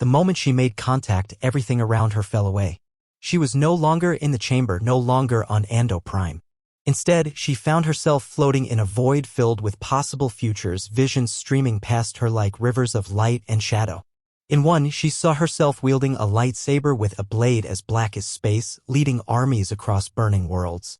The moment she made contact, everything around her fell away. She was no longer in the chamber, no longer on Ando Prime. Instead, she found herself floating in a void filled with possible futures, visions streaming past her like rivers of light and shadow. In one, she saw herself wielding a lightsaber with a blade as black as space, leading armies across burning worlds.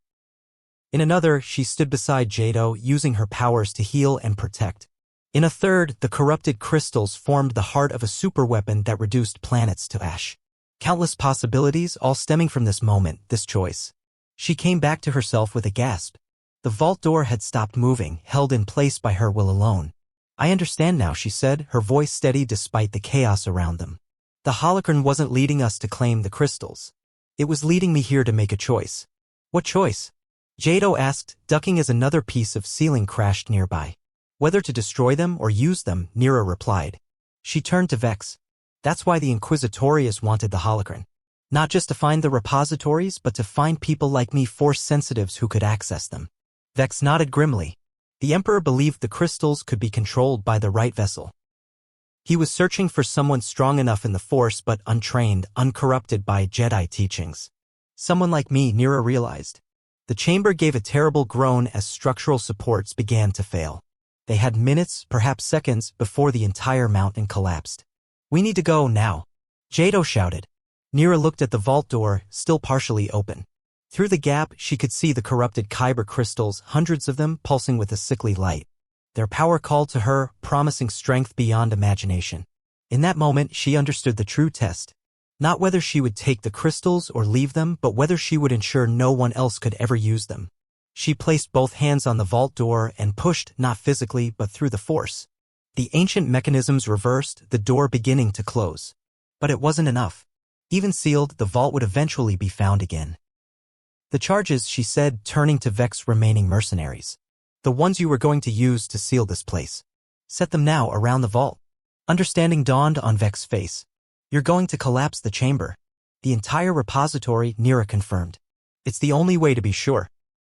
In another, she stood beside Jado, using her powers to heal and protect. In a third, the corrupted crystals formed the heart of a superweapon that reduced planets to ash. Countless possibilities, all stemming from this moment, this choice. She came back to herself with a gasp. The vault door had stopped moving, held in place by her will alone. "I understand now," she said, her voice steady despite the chaos around them. "The holocron wasn't leading us to claim the crystals. It was leading me here to make a choice." "What choice?" Jado asked, ducking as another piece of ceiling crashed nearby. "Whether to destroy them or use them," Nira replied. She turned to Vex. "That's why the Inquisitorius wanted the holocron. Not just to find the repositories, but to find people like me, force sensitives who could access them." Vex nodded grimly. The Emperor believed the crystals could be controlled by the right vessel. He was searching for someone strong enough in the Force but untrained, uncorrupted by Jedi teachings. Someone like me, Nira realized. The chamber gave a terrible groan as structural supports began to fail. They had minutes, perhaps seconds, before the entire mountain collapsed. "We need to go now," Jado shouted. Nira looked at the vault door, still partially open. Through the gap, she could see the corrupted Kyber crystals, hundreds of them pulsing with a sickly light. Their power called to her, promising strength beyond imagination. In that moment, she understood the true test. Not whether she would take the crystals or leave them, but whether she would ensure no one else could ever use them. She placed both hands on the vault door and pushed, not physically, but through the Force. The ancient mechanisms reversed, the door beginning to close. But it wasn't enough. Even sealed, the vault would eventually be found again. "The charges," she said, turning to Vex's remaining mercenaries. "The ones you were going to use to seal this place. Set them now around the vault." Understanding dawned on Vex's face. "You're going to collapse the chamber." "The entire repository," Nira confirmed. "It's the only way to be sure."